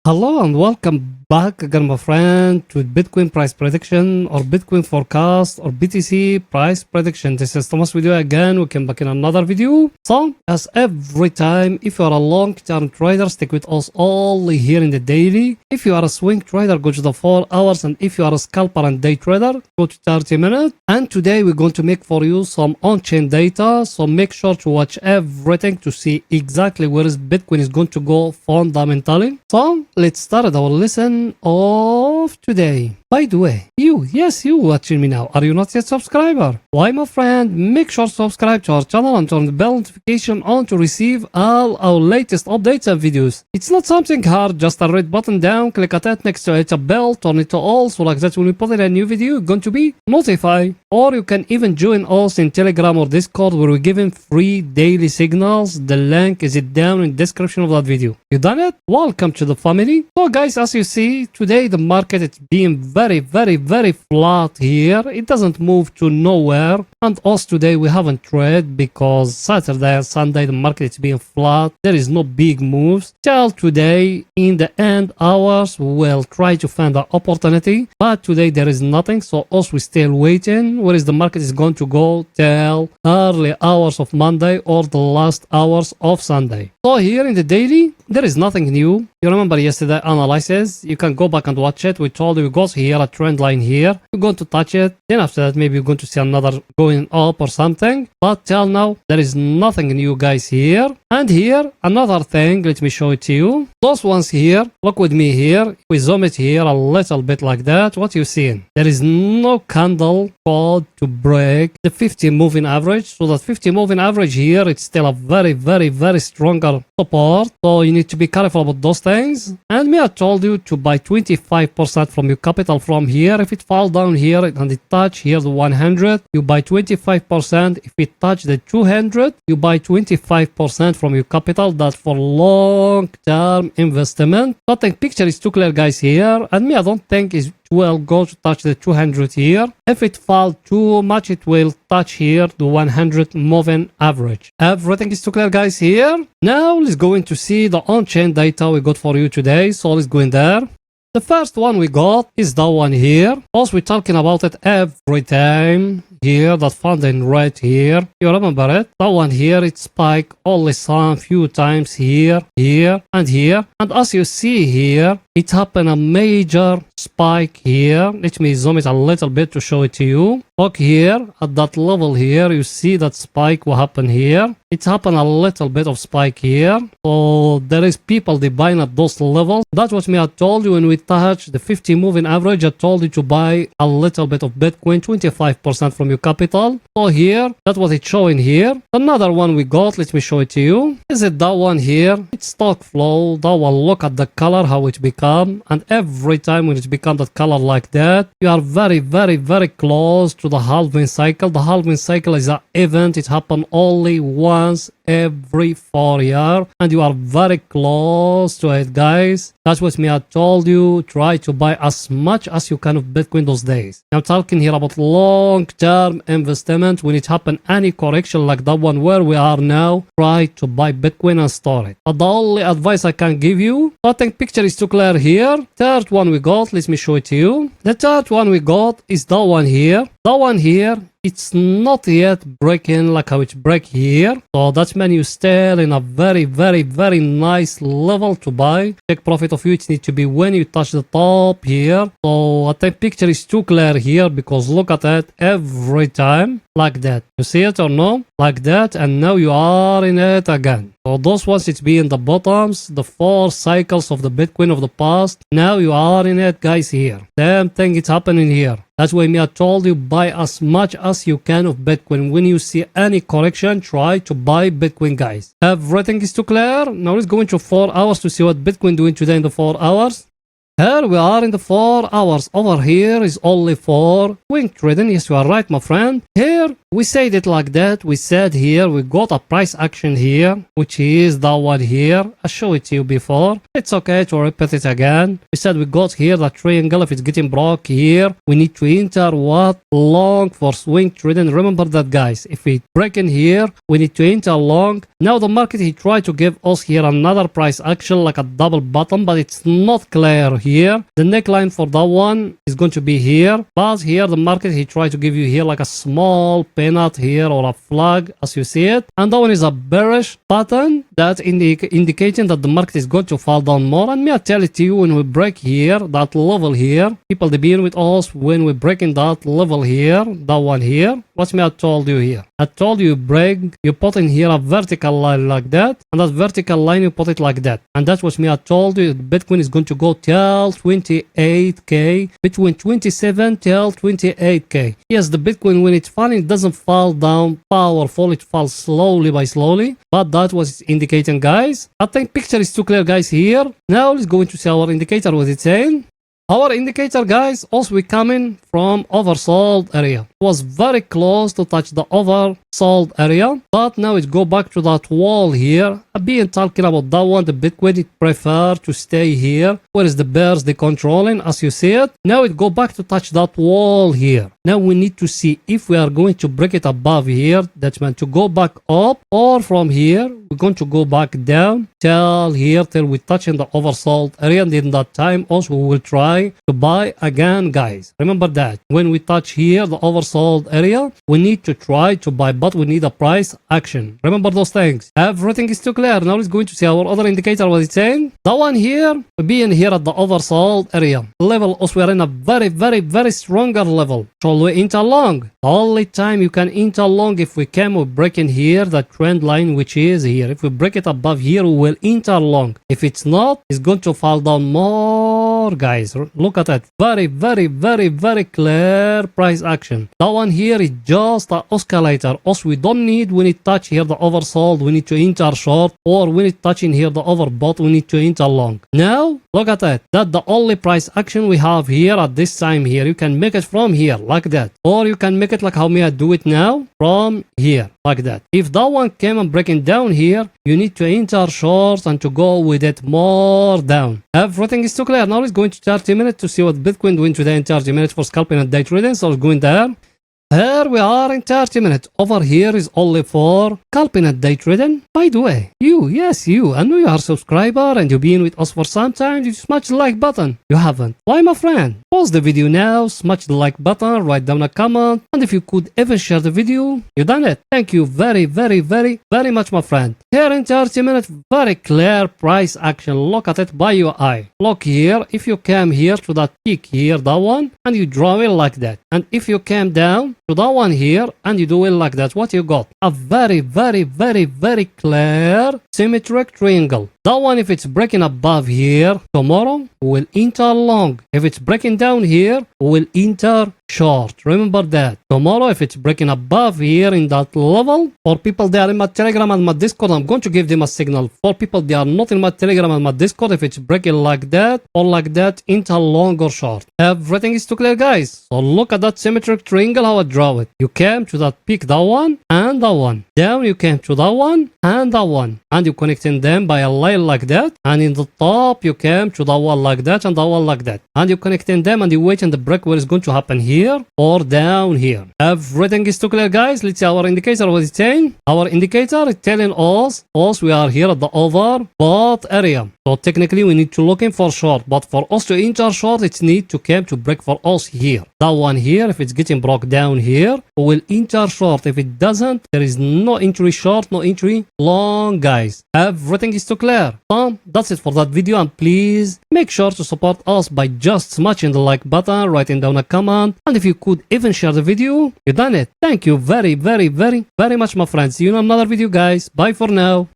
Hello and welcome back again, my friend, to Bitcoin price prediction or Bitcoin forecast or BTC price prediction. This is Thomas with you again. We came back in another video. So, as every time, if you are a long-term trader, stick with us all here in the daily. If you are a swing trader, go to the 4 hours. And if you are a scalper and day trader, go to 30 minutes. And today we're going to make for you some on-chain data. So make sure to watch everything to see exactly where is Bitcoin is going to go fundamentally. So let's start our lesson of today. By the way, you watching me now, are you not yet subscriber? Why, my friend, make sure to subscribe to our channel and turn the bell notification on to receive all our latest updates and videos. It's not something hard, just a red button down, click at it, next to it a bell, turn it to all, so like that when we put in a new video, you're going to be notified. Or you can even join us in Telegram or Discord where we're giving free daily signals. The link is down in the description of that video. You done it? Welcome to the family. So guys, as you see, today the market is being very flat here. It doesn't move to nowhere. And us today, we haven't traded because Saturday and Sunday the market is being flat. There is no big moves. Till today, in the end hours, we'll try to find an opportunity. But today there is nothing. So us, we still waiting. Where is the market is going to go till early hours of Monday or the last hours of Sunday. So here in the daily, there is nothing new. You remember yesterday analysis? You can go back and watch it. We told you goes here, a trend line here. You're going to touch it. Then after that, maybe you're going to see another going up or something. But till now, there is nothing new, guys, here. And here, another thing. Let me show it to you. Those ones here, look with me here. We zoom it here a little bit like that. What you seeing? There is no candle called to break the 50 moving average. So that 50 moving average here, it's still a very stronger support. So you need to be careful about those things. And me, I told you to buy 25% from your capital from here. If it fall down here and it touch here the 100, you buy 25%. If it touch the 200, you buy 25% from your capital. That's for long-term investment. So I think picture is too clear, guys, here. And me, I don't think it will go to touch the 200 here. If it fall too much, it will touch here the 100 moving average. Everything is too clear, guys, here. Now let's go in to see the on-chain data we got for you today. So let's go in there. The first one we got is that one here. Also, we're talking about it every time. Here, that funding right here. You remember it? That one here, it spiked only some few times here, and here. And as you see here, it happened a major spike here. Let me zoom it a little bit to show it to you. Look here, at that level here, you see that spike what happened here. It happened a little bit of spike here. So there is people they buying at those levels. That's what me I told you when we touched the 50 moving average. I told you to buy a little bit of Bitcoin, 25% from your capital. So here, that's what it's showing here. Another one we got, let me show it to you. Is it that one here? It's stock flow. That one, look at the color, how it become. And every time when it become that color like that, you are very close to the halving cycle. The halving cycle is an event. It happens only once every 4 years, and you are very close to it, guys. That's what me I told you. Try to buy as much as you can of Bitcoin those days. I'm talking here about long-term investment. When it happen any correction like that one where we are now, try to buy Bitcoin and store it. But the only advice I can give you, I think picture is too clear here. Third one we got, let me show it to you. The third one we got is that one here. That one here, it's not yet breaking like how it break here. So that's mean you still in a very nice level to buy. Take profit of you, it needs to be when you touch the top here. So I think picture is too clear here because look at it every time like that. You see it or no? Like that, and now you are in it again. So those ones it's be in the bottoms, the 4 cycles of the Bitcoin of the past. Now you are in it, guys, here. Same thing it's happening here. That's why me I told you buy as much as you can of Bitcoin. When you see any correction, try to buy Bitcoin, guys. Everything is too clear. Now let's go into 4 hours to see what Bitcoin doing today in the 4 hours. Here we are in the 4 hours. Over here is only for swing trading. Yes, you are right, my friend. Here we said it like that. We said here we got a price action here, which is that one here. I showed it to you before. It's okay to repeat it again. We said we got here the triangle. If it's getting broke here, we need to enter what? Long for swing trading. Remember that, guys. If we break in here, we need to enter long. Now the market, he tried to give us here another price action like a double bottom, but it's not clear here. The neckline for that one is going to be here, but here the market, he tried to give you here like a small peanut here or a flag as you see it, and that one is a bearish pattern that indicating that the market is going to fall down more. And me I tell it to you, when we break here that level here, people they been with us when we breaking that level here, that one here, what me I told you here, I told you break, you put in here a vertical line like that, and that vertical line you put it like that, and that's what me I told you. Bitcoin is going to go till 28k, between 27 till 28k. Yes, the Bitcoin when it's falling, it doesn't fall down powerful, it falls slowly by slowly, but that was indicating, guys. I think picture is too clear, guys. Here now let's go into see our indicator, what it's saying. Our indicator, guys, also we coming from oversold area. It was very close to touch the oversold area, but now it go back to that wall here. I've been talking about that one. The Bitcoin, it prefer to stay here. Where is the bears they controlling, as you see it. Now it go back to touch that wall here. Now we need to see if we are going to break it above here. That's meant to go back up, or from here we're going to go back down till here, till we touch in the oversold area. And in that time also we will try to buy again, guys. Remember that when we touch here the oversold area, we need to try to buy, but we need a price action. Remember those things. Everything is too clear. Now let's going to see our other indicator, what it's saying. That one here, we be in here at the oversold area level. Also we are in a very stronger level. Shall we enter long? The only time you can enter long if we can, we break in here the trend line, which is here. If we break it above here, we will enter long. If it's not, it's going to fall down more, guys. Look at that. Very clear price action. That one here is just an oscillator. Also we don't need, when it touch here the oversold, we need to enter short, or when it touching here the overbought, we need to enter long. Now look at that. That's the only price action we have here at this time here. You can make it from here like that, or you can make it like how me I do it now, from here like that. If that one came and breaking down here, you need to enter short and to go with it more down. Everything is too clear. Now let's go into 30 minutes to see what Bitcoin doing today in 30 minutes for scalping and day trading. So let's go in there. Here we are in 30 minutes. Over here is only for scalping and day trading. By the way, yes you, I know you are a subscriber and you've been with us for some time. You smash the like button. You haven't. Why, my friend? Pause the video now, smash the like button, write down a comment, and if you could even share the video, you done it. Thank you very much, my friend. Here in 30 minutes, very clear price action. Look at it by your eye. Look here, if you came here to that peak here, that one, and you draw it like that, and if you came down to that one here and you do it like that, what you got? A very clear symmetric triangle. That one, if it's breaking above here, tomorrow will enter long. If it's breaking down here, will enter short. Remember that. Tomorrow, if it's breaking above here in that level, for people they are in my Telegram and my Discord, I'm going to give them a signal. For people they are not in my Telegram and my Discord, if it's breaking like that or like that, enter long or short. Everything is too clear, guys. So look at that symmetric triangle, how I draw it. You came to that peak, that one and that one. Down you came to that one and that one, and you connecting them by a line like that, and in the top you came to that one like that and that one like that, and you connecting them and you waiting the break where it's going to happen here or down here. Everything is too clear, guys. Let's see our indicator, what it's saying. Our indicator is telling us we are here at the overbought area. So technically we need to looking for short, but for us to enter short, it need to come to break for us here. That one here, if it's getting broke down here, we will enter short. If it doesn't, there is no entry short, no entry long, guys. Everything is too clear. So that's it for that video, and please make sure to support us by just smashing the like button, writing down a comment, and if you could even share the video, you done it. Thank you very much, my friends. See you in another video, guys. Bye for now.